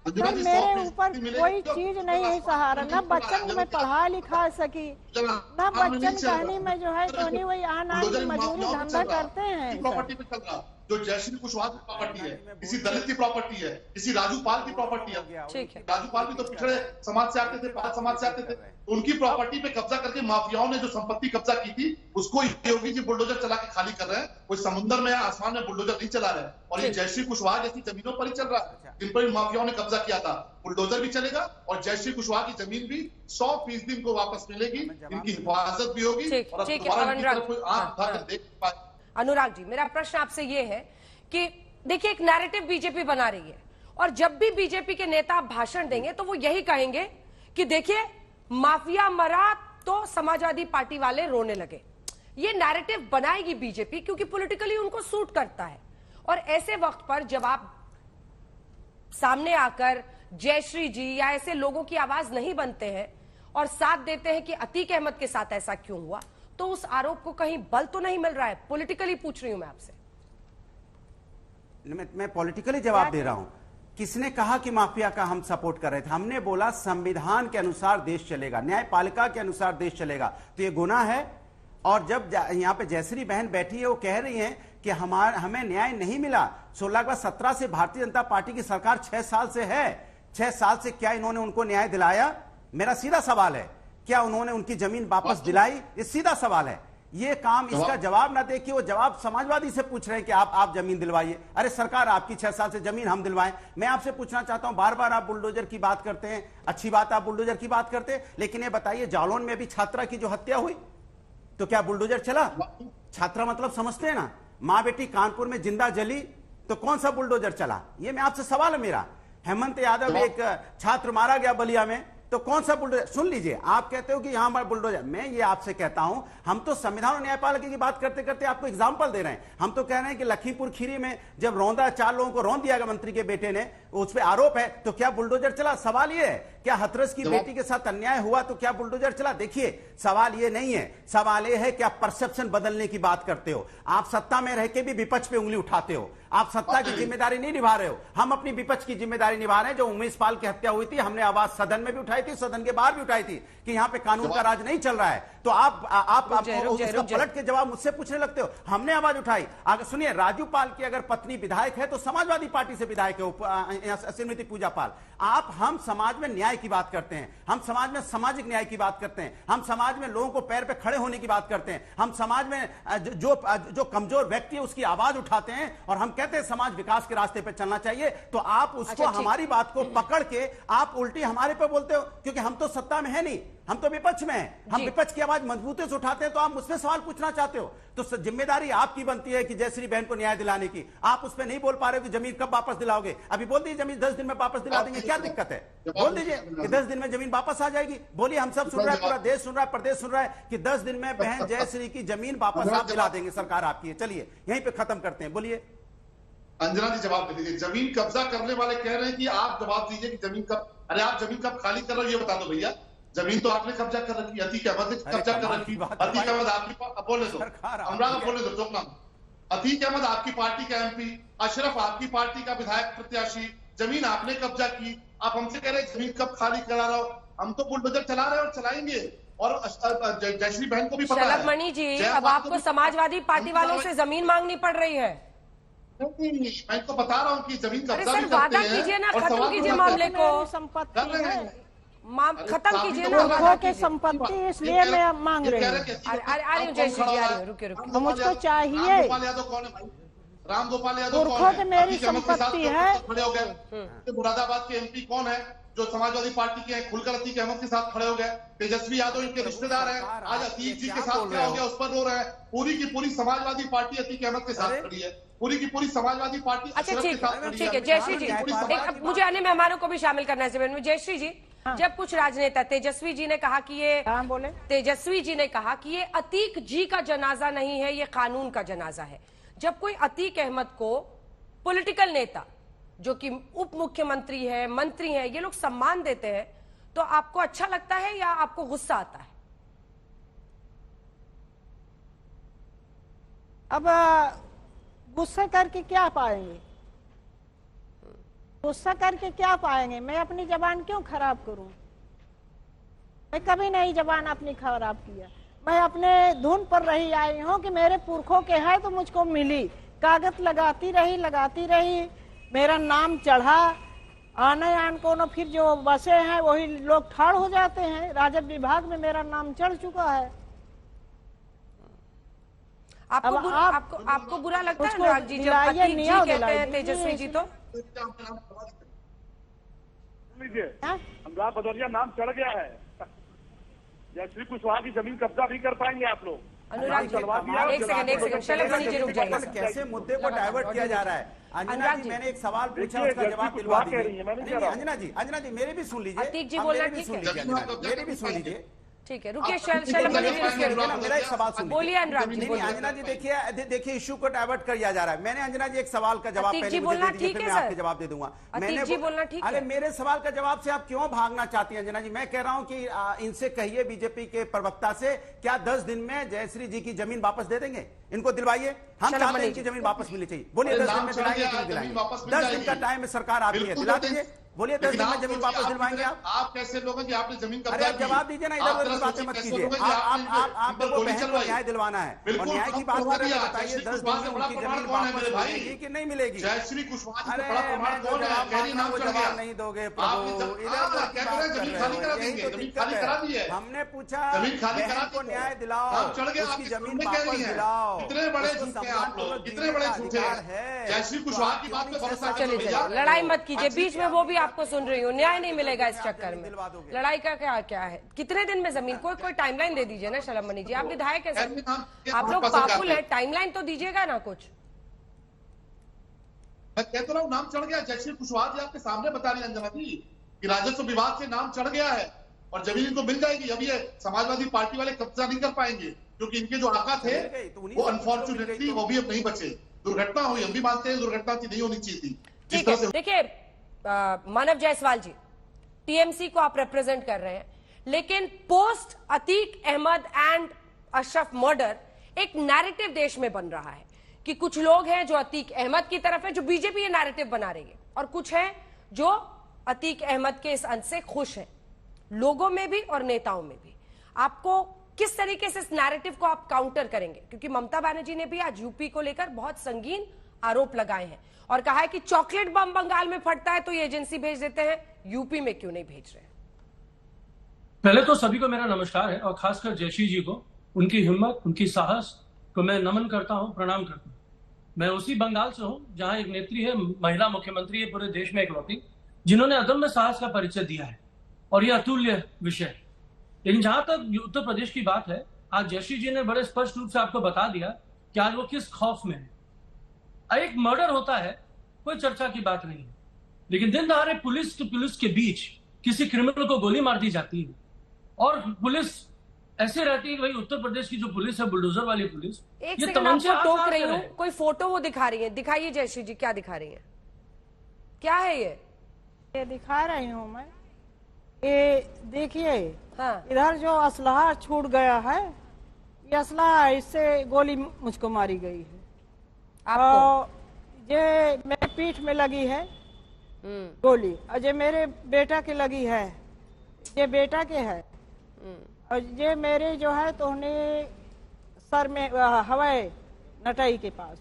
मेरे ऊपर कोई चीज नहीं है सहारा, ना बच्चन को मैं पढ़ा लिखा सकी, ना बच्चन कहनी में जो है तो नहीं वही आना मजदूरी धंधा करते हैं। प्रॉपर्टी पे चल रहा, जो जयश्री कुशवाहा की प्रॉपर्टी है, किसी दलित की प्रॉपर्टी है, किसी राजू पाल की प्रॉपर्टी है। ठीक है, राजू पाल भी तो पिछड़े समाज से आते थे, पाल समाज से आते थे। उनकी प्रॉपर्टी पे कब्जा करके माफियाओं ने जो संपत्ति कब्जा की थी, उसको योगी जी बुलडोजर चला के खाली कर रहे हैं। कोई समुद्र में आसमान में बुलडोजर नहीं चला रहे हैं, और ये जयश्री कुशवाहा जैसी जमीनों पर ही चल रहा है जिन पर माफियाओं ने कब्जा किया था। बुलडोजर भी चलेगा और जयश्री कुशवाहा की जमीन भी 100% इनको वापस मिलेगी, इनकी हिफाजत भी होगी। अनुराग जी, मेरा प्रश्न आपसे ये है कि देखिए, एक नैरेटिव बीजेपी बना रही है, और जब भी बीजेपी के नेता भाषण देंगे तो वो यही कहेंगे कि देखिए माफिया मरा तो समाजवादी पार्टी वाले रोने लगे। ये नैरेटिव बनाएगी बीजेपी, क्योंकि पॉलिटिकली उनको सूट करता है। और ऐसे वक्त पर जब आप सामने आकर जयश्री जी या ऐसे लोगों की आवाज नहीं बनते हैं और साथ देते हैं कि अतीक अहमद के साथ ऐसा क्यों हुआ, तो उस आरोप को कहीं बल तो नहीं मिल रहा है? पॉलिटिकली पूछ रही हूं मैं आपसे। मैं पॉलिटिकली जवाब दे रहा हूं। किसने कहा कि माफिया का हम सपोर्ट कर रहे थे? हमने बोला संविधान के अनुसार देश चलेगा, न्यायपालिका के अनुसार देश चलेगा, तो ये गुनाह है। और जब यहां पे जयश्री बहन बैठी है, वो कह रही हैं कि हमें न्याय नहीं मिला। 16 के बाद 17 से भारतीय जनता पार्टी की सरकार 6 साल से है। 6 साल से क्या इन्होंने उनको न्याय दिलाया? मेरा सीधा सवाल है, क्या उन्होंने उनकी जमीन वापस दिलाई? ये सीधा सवाल है। ये काम, इसका जवाब ना दे कि वो जवाब समाजवादी से पूछ रहे हैं कि आप जमीन दिलवाइए। अरे सरकार आपकी 6 साल से जमीन हम दिलवाएं। मैं आपसे पूछना चाहता हूं, बार बार आप बुलडोजर की बात करते हैं, अच्छी बात आप बुलडोजर की बात करते हैं, लेकिन ये बताइए जालौन में भी छात्रा की जो हत्या हुई, तो क्या बुलडोजर चला? छात्रा मतलब समझते हैं ना, मां बेटी कानपुर में जिंदा जली, तो कौन सा बुलडोजर चला? ये मैं आपसे सवाल है मेरा। हेमंत यादव, एक छात्र मारा गया बलिया में, तो कौन सा बुलडोजर? सुन लीजिए, आप कहते हो कि यहां हमारा बुलडोजर, मैं ये आपसे कहता हूं, हम तो संविधान और न्यायपालिका की बात करते करते आपको एग्जांपल दे रहे हैं। हम तो कह रहे हैं कि लखीमपुर खीरी में जब रौंदा 4 लोगों को रौंद दिया गया मंत्री के बेटे ने, उस पर आरोप है, तो क्या बुलडोजर चला? सवाल ये है, क्या हथरस की बेटी के साथ अन्याय हुआ तो क्या बुलडोजर चला? देखिए, सवाल ये नहीं है, सवाल ये है कि आप परसेप्शन बदलने की बात करते हो। आप सत्ता में रह के भी विपक्ष पे उंगली उठाते हो, आप सत्ता की जिम्मेदारी नहीं निभा रहे हो। हम अपनी विपक्ष की जिम्मेदारी निभा रहे हैं। जो उमेश पाल की हत्या हुई थी, हमने आवाज सदन में भी उठाई थी, सदन के बाहर भी उठाई थी कि यहां पे कानून का राज नहीं चल रहा है। तो आप उसका पलट के जवाब मुझसे पूछने लगते हो। हमने आवाज उठाई। अगर सुनिए, राजू पाल की अगर पत्नी विधायक है तो समाजवादी पार्टी से विधायक है श्रीमती पूजा पाल। हम समाज में न्याय की बात करते हैं, हम समाज में सामाजिक न्याय की बात करते हैं, हम समाज में लोगों को पैर पे खड़े होने की बात करते हैं, हम समाज में जो कमजोर व्यक्ति है उसकी आवाज उठाते हैं, और हम कहते हैं समाज विकास के रास्ते पे चलना चाहिए। तो आप उसको, हमारी बात को पकड़ के आप उल्टी हमारे पे बोलते हो, क्योंकि हम तो सत्ता में है नहीं, हम तो विपक्ष में हैं। हम विपक्ष की आवाज मजबूती से उठाते हैं, तो आप मुझसे सवाल पूछना चाहते हो। तो जिम्मेदारी आपकी बनती है कि जयश्री बहन को न्याय दिलाने की। आप उस पर नहीं बोल पा रहे हो कि जमीन कब वापस दिलाओगे। अभी बोल दीजिए जमीन 10 दिन में वापस दिला देंगे, क्या दिक्कत है? बोल दीजिए कि 10 दिन में जमीन वापस आ जाएगी। बोलिए, हम सब सुन रहे हैं, पूरा देश सुन रहा है, प्रदेश सुन रहा है कि 10 दिन में बहन जयश्री की जमीन वापस आप दिला देंगे, सरकार आपकी है। चलिए यहीं पे खत्म करते हैं, बोलिए। अंजना जी जवाब दे दीजिए। जमीन कब्जा करने वाले कह रहे हैं कि आप जवाब दीजिए कि जमीन कब, अरे आप जमीन कब खाली कर रहे हो ये बता दो भैया। जमीन तो आपने कब्जा कर रखी, अतीक अहमद ने कब्जा कर रखी। अतीक अहमद आपकी, बोले दो अनुराग, बोले दो, चौकना। अतीक अहमद आपकी पार्टी का MP, अशरफ आपकी पार्टी का विधायक प्रत्याशी, जमीन आपने कब्जा की। आप हमसे कह रहे हैं जमीन कब खाली करा रहे हो? हम तो बुलडोजर चला रहे हैं और चलाएंगे। और जयश्री बहन को भी पता है। शलभ मणि जी, अब आपको समाजवादी पार्टी वालों से जमीन मांगनी पड़ रही है। नहीं, मैं तो बता रहा हूँ कि जमीन कब्जा भी करते हैं। वादा कीजिए ना, खत्म कीजिए मामले को, संपत्ति है, खत्म कीजिए ना। लोगों की संपत्ति, इसलिए मैं मांग रही हूँ। अरे जयश्री जी, रुके मुझको चाहिए। रामगोपाल यादव पुरखों कौन से है? मेरी अतीक अहमद के साथ संपत्ति है। खड़े हो गए। मुरादाबाद के एमपी कौन है जो समाजवादी पार्टी के हैं? खुलकर अतीक अहमद के साथ खड़े हो गए। तेजस्वी यादव इनके रिश्तेदार हैं, आज अतीक जी के साथ खड़ा हो गया, उस पर रो रहे हैं। पूरी की पूरी समाजवादी पार्टी अतीक अहमद के साथ खड़ी है, पूरी की पूरी समाजवादी पार्टी अच्छा अशरफ के ठीक साथ खड़ी ठीक है जयश्री जी, एक मुझे अन्य मेहमानों को भी शामिल करना है। जयश्री जी, जब कुछ राजनेता तेजस्वी जी ने कहा कि ये बोले तेजस्वी जी ने कहा कि ये अतीक जी का जनाजा नहीं है, ये कानून का जनाजा है। जब कोई अतीक अहमद को पॉलिटिकल नेता जो कि उप मुख्यमंत्री है, मंत्री है, ये लोग सम्मान देते हैं, तो आपको अच्छा लगता है या आपको गुस्सा आता है? अब गुस्सा करके क्या पाएंगे? गुस्सा करके क्या पाएंगे? मैं अपनी जबान क्यों खराब करूं? मैं कभी नहीं जबान अपनी खराब किया। मैं अपने धुन पर रही आई हूं कि मेरे पुरखों के है तो मुझको मिली। कागज लगाती रही, मेरा नाम चढ़ा। आने आन को न फिर जो बसे हैं वही लोग ठाड़ हो जाते हैं। राजस्व विभाग में मेरा नाम चढ़ चुका है। आपको बुरा लगता है अनुराग जी जब अतीक जी कहते हैं तेजस्वी जी? तो अनुराग भदौरिया नाम चढ़ गया है। जयश्री कुशवाहा की जमीन कब्जा भी कर पाएंगे आप लोग। अनुराग जी एक सेकंड शलभ जी रुक जाइए। कैसे मुद्दे को डाइवर्ट किया जा रहा है? अंजना जी, मैंने एक सवाल पूछा, उसका जवाब दिलवा दीजिए। अंजना जी मेरे भी सुन लीजिए। अतीक जी बोलना ठीक है, मेरे भी सुन लीजिए। ठीक है, रुकिए शलभ जी, मेरा एक सवाल सुन बोलिए अनुराग जी। अंजना जी देखिए इश्यू को डाइवर्ट कर दिया जा रहा है। मैंने अंजना जी एक सवाल का जवाब पहले मुझे दे दीजिए, फिर मैं आपके जवाब दे दूंगा। अरे मेरे सवाल का जवाब से आप क्यों भागना चाहती हैं अंजना जी? मैं कह रहा हूं कि इनसे कहिए, बीजेपी के प्रवक्ता से, क्या 10 दिन में जयश्री जी की जमीन वापस दे देंगे? इनको दिलवाइए। हम चाहते हैं इनकी जमीन वापस मिलनी चाहिए। बोलिए 10 दिन में दिलाएंगे कि नहीं दिलाएंगे? 10 दिन का टाइम है सरकार आपकी है, दिला दीजिए। बोलिए 10 दिन में जमीन वापस दिलवाएंगे आप कैसे लोग हैं कि आपने जमीन कब्जा अरे आप जवाब दीजिए ना, इधर उधर बातें मत कीजिए। आप लोगों को बहन को न्याय दिलवाना है और न्याय की बात कर रहे हैं। बताइए 10 दिन में उनकी जमीन वापस मिलेगी कि नहीं मिलेगी? जयश्री कुशवाहा अरे जवाब नहीं दोगे प्रभु, हमने पूछा बहन को न्याय दिलाओ, उसकी जमीन वापस दिलाओ। इतने बड़े झूठे आप लोग, इतने बड़े झूठे हैं। जयश्री कुशवाहा की बात में भरोसा चलिए, लड़ाई मत कीजिए, बीच में वो भी आपको सुन रही हूँ। न्याय नहीं मिलेगा इस चक्कर में। लड़ाई का क्या है? कितने दिन में जमीन? कोई टाइमलाइन दे दीजिए ना शलभ मणि जी। आप विधायक है सर, आप लोग पापुल है, टाइमलाइन तो दीजिएगा ना कुछ। मैं कहता रहा हूँ नाम चढ़ गया। जयश्री कुशवाहा जी आपके सामने बता रही है अंजना जी कि राजस्व विभाग से नाम चढ़ गया है और जमीन इनको मिल जाएगी। अब ये समाजवादी पार्टी वाले कब्जा नहीं कर पाएंगे क्योंकि इनके जो आका थे वो अनफॉर्चुनेटली वो भी अब नहीं बचे। दुर्घटना हुई, हम भी मानते हैं दुर्घटना थी, नहीं होनी चाहिए थी। ठीक है, देखिए मानव जायसवाल जी, टीएमसी को आप रिप्रेजेंट कर रहे हैं, लेकिन post Atiq Ahmed and Ashraf murder एक नैरेटिव देश में बन रहा है कि कुछ लोग हैं जो अतीक अहमद की तरफ है, जो बीजेपी ये नैरेटिव बना रही है, और कुछ है जो अतीक अहमद के इस अंत से खुश है, लोगों में भी और नेताओं में भी। आपको किस तरीके से इस नैरेटिव को आप काउंटर करेंगे? क्योंकि ममता बनर्जी ने भी आज यूपी को लेकर बहुत संगीन आरोप लगाए हैं और कहा है कि चॉकलेट बम बंगाल में फटता है तो ये एजेंसी भेज देते हैं, यूपी में क्यों नहीं भेज रहे हैं? पहले तो सभी को मेरा नमस्कार है और खासकर जयश्री जी को, उनकी हिम्मत, उनकी साहस को मैं नमन करता हूं, प्रणाम करता हूं। मैं उसी बंगाल से हूं जहां एक नेत्री है, महिला मुख्यमंत्री है पूरे देश में इकलौती, जिन्होंने अदम्य साहस का परिचय दिया है और यह अतुल्य विषय है। लेकिन जहां तक उत्तर प्रदेश की बात है, आज जयश्री जी ने बड़े स्पष्ट रूप से आपको बता दिया कि आज वो किस खौफ में है। एक मर्डर होता है, कोई चर्चा की बात नहीं है, लेकिन दिन दहाड़े पुलिस के बीच किसी क्रिमिनल को गोली मार दी जाती है और पुलिस ऐसे रहती है। भाई उत्तर प्रदेश की जो पुलिस है, बुलडोजर वाली पुलिस, ये तमंचा टोक रही हूँ, कोई फोटो वो दिखा रही है, दिखाइए जयश्री जी, क्या दिखा रही है? क्या है ये दिखा रही हूँ मैं। ये देखिए, हाँ। इधर जो असलहा छूट गया है, ये असलहा, इससे गोली मुझको मारी गई है। आपको? ये मेरे पीठ में लगी है गोली, और ये मेरे बेटा के लगी है, ये बेटा के है, और ये मेरे जो है तो सर में हवाई नटाई के पास।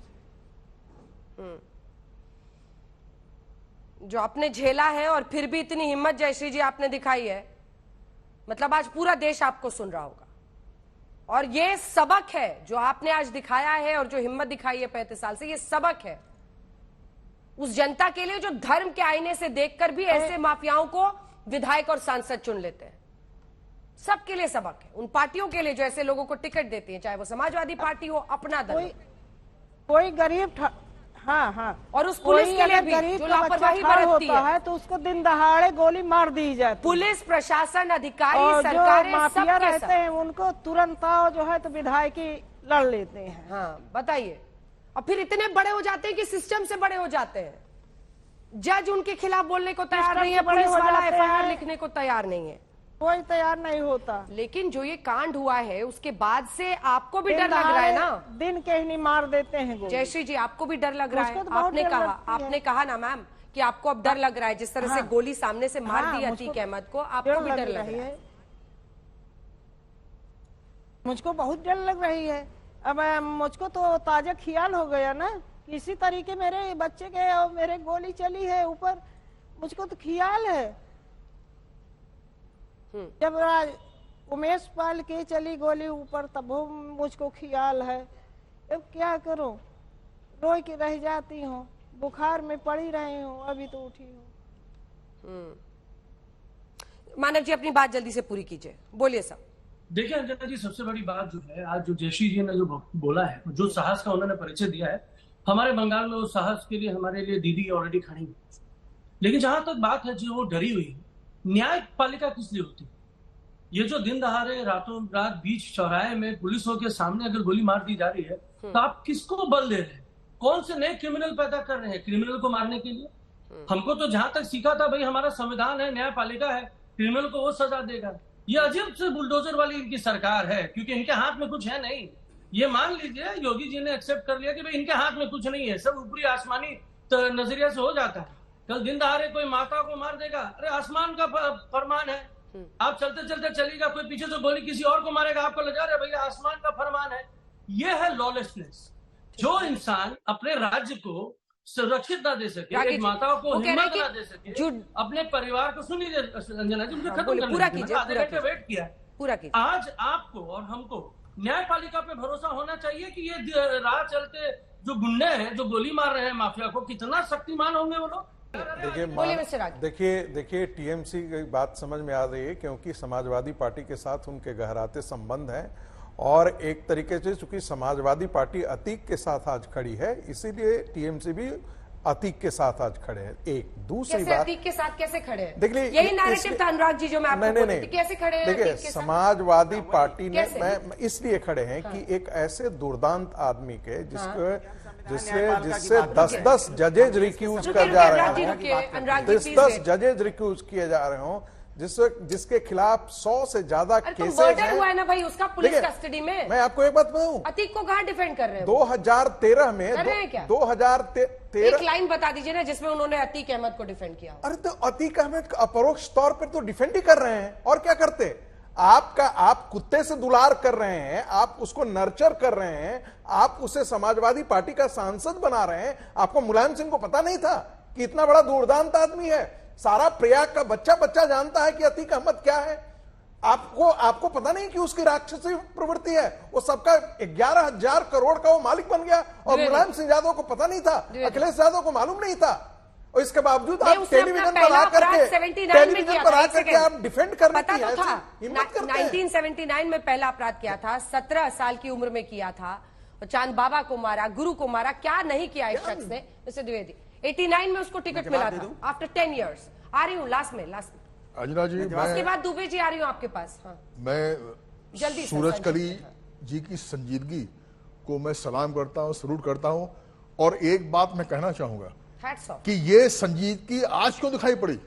जो आपने झेला है और फिर भी इतनी हिम्मत जयश्री जी आपने दिखाई है, मतलब आज पूरा देश आपको सुन रहा होगा। और ये सबक है जो आपने आज दिखाया है और जो हिम्मत दिखाई है 35 साल से, ये सबक है उस जनता के लिए जो धर्म के आईने से देखकर भी ऐसे माफियाओं को विधायक और सांसद चुन लेते हैं। सबके लिए सबक है, उन पार्टियों के लिए जो ऐसे लोगों को टिकट देती है, चाहे वो समाजवादी पार्टी हो, अपना दल, कोई गरीब हाँ और उस पुलिस के लिए भी जो लापरवाही बरतती है तो उसको दिन दहाड़े गोली मार दी जाती है। पुलिस प्रशासन अधिकारी और सरकारें जो माफिया सब रहते हैं उनको तुरंत जो है तो विधायकी लड़ लेते हैं। हाँ बताइए, और फिर इतने बड़े हो जाते हैं कि सिस्टम से बड़े हो जाते हैं। जज उनके खिलाफ बोलने को तैयार नहीं है, पुलिस वाला एफआईआर लिखने को तैयार नहीं है, कोई तैयार नहीं होता। लेकिन जो ये कांड हुआ है उसके बाद से आपको भी डर लग रहा है ना? दिन के ही नहीं मार देते हैं। जयश्री जी, आपको भी डर लग रहा है? आपने कहा ना मैम कि आपको अब डर लग रहा है, जिस तरह से गोली सामने से मार दी अतीक अहमद को, आपको भी डर लग रहा है? मुझको बहुत डर लग रही है। अब मुझको तो ताजा ख्याल हो गया ना, किसी तरीके मेरे बच्चे के और मेरे गोली चली है ऊपर, मुझको तो ख्याल है। जब उमेश पाल के चली गोली ऊपर तब मुझको ख्याल है। अब क्या करूं, रोई के रह जाती हूँ, बुखार में पड़ी रही हूँ, अभी तो उठी हूँ। मानव जी अपनी बात जल्दी से पूरी कीजिए, बोलिए सब। देखिए अंजना जी, सबसे बड़ी बात जो है आज जो जयश्री जी ने जो बोला है, जो साहस का उन्होंने परिचय दिया है, हमारे बंगाल में उस साहस के लिए हमारे लिए दीदी ऑलरेडी खड़ी है। लेकिन जहां तक बात है जो वो डरी हुई है, न्यायपालिका किस लिए होती? ये जो दिन दहाड़े रातों रात बीच चौराहे में पुलिसों के सामने अगर गोली मार दी जा रही है तो आप किसको बल दे रहे हैं? कौन से नए क्रिमिनल पैदा कर रहे हैं क्रिमिनल को मारने के लिए? हमको तो जहां तक सीखा था भाई हमारा संविधान है, न्यायपालिका है, क्रिमिनल को वो सजा देगा। ये अजीब से बुलडोजर वाली इनकी सरकार है, क्योंकि इनके हाथ में कुछ है नहीं। ये मान लीजिए योगी जी ने एक्सेप्ट कर लिया कि भाई इनके हाथ में कुछ नहीं है, सब ऊपरी आसमानी नजरिया से हो जाता है। कल दिन दहाड़े कोई माता को मार देगा, अरे आसमान का फरमान है, आप चलते चलते चलेगा, कोई पीछे से गोली किसी और को मारेगा, आपको लगा रहे भैया आसमान का फरमान है। ये है लॉलेसनेस। जो इंसान अपने राज्य को सुरक्षित ना दे सके, एक माताओं को हिम्मत ना दे सके, अपने परिवार को, सुनिए अंजना जी, मुझे खत्म करना है, आधे घंटे वेट किया है पूरा कीजिए। आज आपको और हमको न्यायपालिका पे भरोसा होना चाहिए कि ये राह चलते जो गुंडे हैं जो गोली मार रहे हैं माफिया को, कितना शक्तिमान होंगे वो लोग। देखिए टीएमसी की बात समझ में आ रही है, क्योंकि समाजवादी पार्टी के साथ उनके गहराते संबंध हैं और एक तरीके से चूंकि समाजवादी पार्टी अतीक के साथ आज खड़ी है, इसीलिए टीएमसी भी अतीक के साथ आज खड़े हैं। एक दूसरी बात, अतीक के साथ कैसे खड़े हैं? देखिए यही नैरेटिव था अनुराग जी जो मैं आपको बोल रही थी, कैसे खड़े हैं? देखिए समाजवादी पार्टी ने इसलिए खड़े हैं कि एक ऐसे दुर्दांत आदमी के जिससे 10-10 जजेज रिक्यूज कर जा रहे हैं, 10-10 जजेज रिक्यूज किए जा रहे हों, जिसके खिलाफ 100 से ज्यादा केसेस हैं। हुआ है ना भाई उसका पुलिस कस्टडी में। मैं आपको एक बात बताऊं, अतीक को कहाँ डिफेंड कर रहे हैं? 2013 में 2013 एक लाइन बता दीजिए ना जिसमें उन्होंने अतीक अहमद को डिफेंड किया। अरे तो अतीक अहमद अपरोक्ष तौर पर तो डिफेंड ही कर रहे हैं, और क्या करते? आप कुत्ते से दुलार कर रहे हैं, आप उसको नर्चर कर रहे हैं, आप उसे समाजवादी पार्टी का सांसद बना रहे हैं। आपको मुलायम सिंह को पता नहीं था कि इतना बड़ा दुर्दांत आदमी है? सारा प्रयाग का बच्चा जानता है कि अतीक अहमद क्या है। आपको पता नहीं कि उसकी राक्षसी प्रवृत्ति है? वो सबका 11,000 करोड़ का वो मालिक बन गया, और मुलायम सिंह यादव को पता नहीं था, अखिलेश यादव को मालूम नहीं था, और इसके बावजूद आप टेलीविजन पर आकर के आप डिफेंड करने की हिम्मत करते हैं। 1979 में पहला अपराध किया था, 17 साल की उम्र में किया था, चांद बाबा को मारा, गुरु को मारा, क्या नहीं किया इस शख्स ने? मिस्टर द्विवेदी, 89 में उसको टिकट मिला था आफ्टर 10 इयर्स। आ रही हूँ लास्ट में अंजना जी, उसके बाद दुबे जी आ रही हूँ आपके पास। हाँ मैं जल्दी सूरज कली जी की संजीदगी को मैं सलाम करता हूँ, सलूट करता हूँ, और एक बात मैं कहना चाहूंगा कि ये संजीदगी आज क्यों दिखाई पड़ी?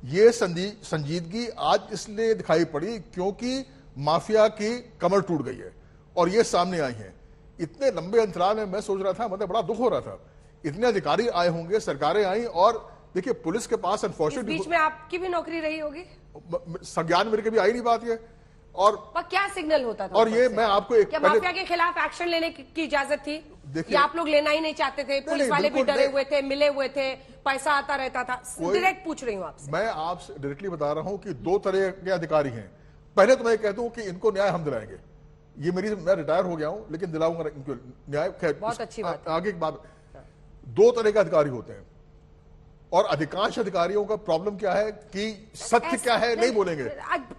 ये संजीदगी आज इसलिए दिखाई पड़ी क्योंकि माफिया की कमर टूट गई है और ये सामने आई है। इतने लंबे अंतराल में मैं सोच रहा था, मतलब बड़ा दुख हो रहा था, इतने अधिकारी आए होंगे, सरकारें आई, और देखिए पुलिस के पास अनफॉर्चुनेटली बीच में आपकी भी नौकरी रही होगी, संज्ञान मेरे के भी आई नहीं बात ये। और क्या सिग्नल होता था? और ये मैं आपको एक माफिया के खिलाफ एक्शन लेने की इजाजत थी या आप लोग लेना ही नहीं चाहते थे? पुलिस वाले भी डरे हुए थे, मिले हुए थे, पैसा आता रहता था? डायरेक्ट पूछ रही हूँ आपसे। मैं आपसे डायरेक्टली बता रहा हूँ कि दो तरह के अधिकारी हैं। पहले तो मैं कहता हूँ कि इनको न्याय हम दिलाएंगे, ये मैं रिटायर हो गया हूं, लेकिन दिलाऊंगा इनको न्याय। खैर, बहुत अच्छी बात। आगे एक बात, 2 तरह के अधिकारी होते हैं और अधिकांश अधिकारियों का प्रॉब्लम क्या है कि सत्य क्या है नहीं बोलेंगे।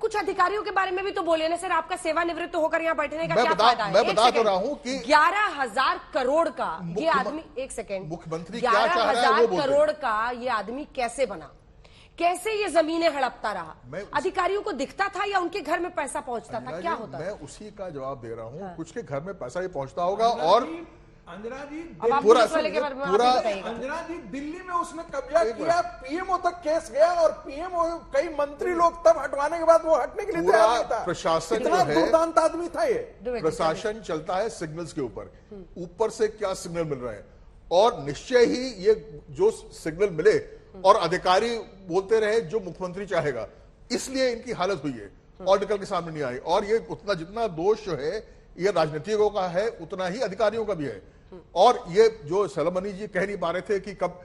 कुछ अधिकारियों के बारे में भी तो बोले ना सर, आपका सेवानिवृत्त होकर यहाँ बैठने का क्या फायदा है? मैं बता तो रहा हूँ कि 11,000 करोड़ का ये आदमी, एक सेकेंड, मुख्यमंत्री क्या चाह रहा है वो 11,000 करोड़ का ये आदमी कैसे बना, कैसे ये जमीनें हड़पता रहा? अधिकारियों को दिखता था या उनके घर में पैसा पहुंचता था, क्या होता? मैं उसी का जवाब दे रहा हूँ। कुछ के घर में पैसा ही पहुंचता होगा। और अंजना जी, पूरा अंजना जी, दिल्ली में उसने कब्जा किया, पीएमओ तक केस गया और पीएमओ कई मंत्री लोग तब हटवाने के बाद वो हटने के लिए तैयार नहीं था। प्रशासन इतना दुर्दांत आदमी था ये। प्रशासन चलता है सिग्नल्स के ऊपर से क्या सिग्नल मिल रहे हैं, और निश्चय ही ये जो सिग्नल मिले और अधिकारी बोलते रहे जो मुख्यमंत्री चाहेगा, इसलिए इनकी हालत हुई है और निकल के सामने नहीं आई। और ये उतना जितना दोष जो है ये राजनीतिकों का है, उतना ही अधिकारियों का भी है। और ये जो सलमनी जी कह नहीं पा रहे थे कि कब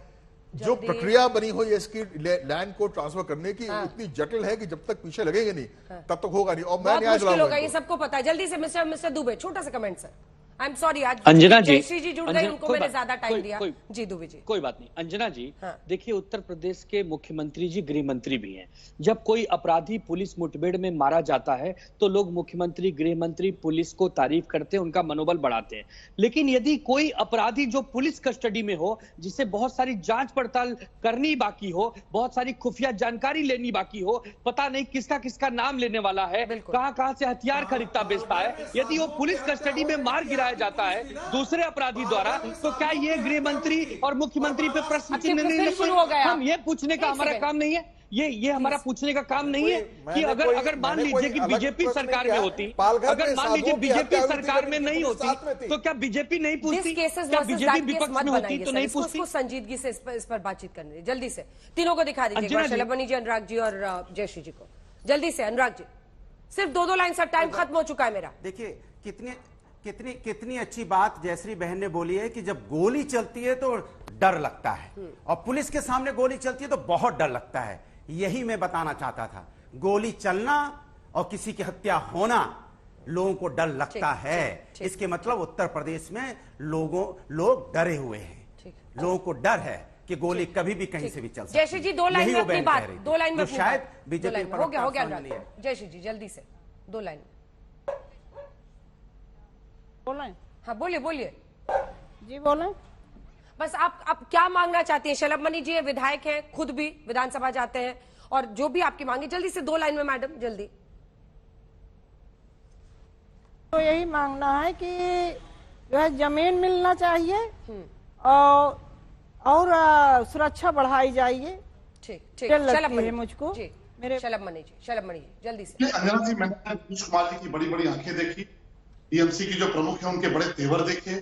जो प्रक्रिया बनी हुई है इसकी लैंड को ट्रांसफर करने की, इतनी जटिल है कि जब तक पीछे लगेंगे नहीं तब तक होगा नहीं। और मैं न्याय दिलाऊंगा, ये सबको पता है। जल्दी से मिस्टर दुबे, छोटा सा comment sir. I am sorry, आज अंजना जी, जयश्री जी जुड़ गए, उनको मैंने ज्यादा टाइम दिया। जी दुबे जी, कोई बात नहीं। अंजना जी, देखिए, उत्तर प्रदेश के मुख्यमंत्री जी गृह मंत्री भी हैं। जब कोई अपराधी पुलिस मुठभेड़ में मारा जाता है तो लोग मुख्यमंत्री, गृह मंत्री, पुलिस को तारीफ करते हैं, उनका मनोबल बढ़ाते हैं। लेकिन यदि कोई अपराधी जो पुलिस कस्टडी में हो, जिसे बहुत सारी जांच पड़ताल करनी बाकी हो, बहुत सारी खुफिया जानकारी लेनी बाकी हो, पता नहीं किसका किसका नाम लेने वाला है, कहां से हथियार खरीदता बेचता है, यदि वो पुलिस कस्टडी में मार गिरा जाता है दूसरे अपराधी द्वारा, तो क्या ये गृह मंत्री और मुख्यमंत्री पे प्रश्न चिन्ह नहीं शुरू हो गया? हम ये पूछने का हमारा काम नहीं है, ये हमारा पूछने का काम नहीं है कि अगर मान लीजिए कि बीजेपी सरकार में होती, अगर मान लीजिए बीजेपी सरकार में नहीं होती तो क्या बीजेपी नहीं पूछती? क्या बीजेपी विपक्ष में होती तो नहीं पूछती? संजीदगी से इस पर बातचीत करनी है। जल्दी से तीनों को दिखा दीजिए, शलभमणि जी, अनुराग जी और जयश्री जी को। जल्दी से अनुराग जी, सिर्फ 2 लाइन सर, टाइम खत्म हो चुका है मेरा। देखिए, कितनी अच्छी बात जयश्री बहन ने बोली है कि जब गोली चलती है तो डर लगता है, और पुलिस के सामने गोली चलती है तो बहुत डर लगता है। यही मैं बताना चाहता था, गोली चलना और किसी की हत्या होना लोगों को डर लगता है। इसके मतलब उत्तर प्रदेश में लोग डरे हुए हैं, लोगों को डर है कि गोली कभी भी कहीं से भी चल सकती है। जयश्री जी, 2 लाइन में अपनी बात, 2 लाइन में शायद बीजेपी हो गया। जयश्री जी जल्दी से 2 लाइन। हाँ बोलिए जी, बोले। बस आप क्या मांगना चाहती हैं? शलभमणि जी विधायक हैं, खुद भी विधानसभा जाते हैं, और जो भी आपकी मांगे जल्दी से 2 लाइन में मैडम, जल्दी। तो यही मांगना है कि जो है जमीन मिलना चाहिए और सुरक्षा बढ़ाई जाइए। ठीक है मुझको मेरे शलभमणि जी जल्दी से। अंजना जी, मैंने नीतीश कुमार जी की बड़ी बड़ी आंखें देखी, टीएमसी की जो प्रमुख है उनके बड़े तेवर देखे,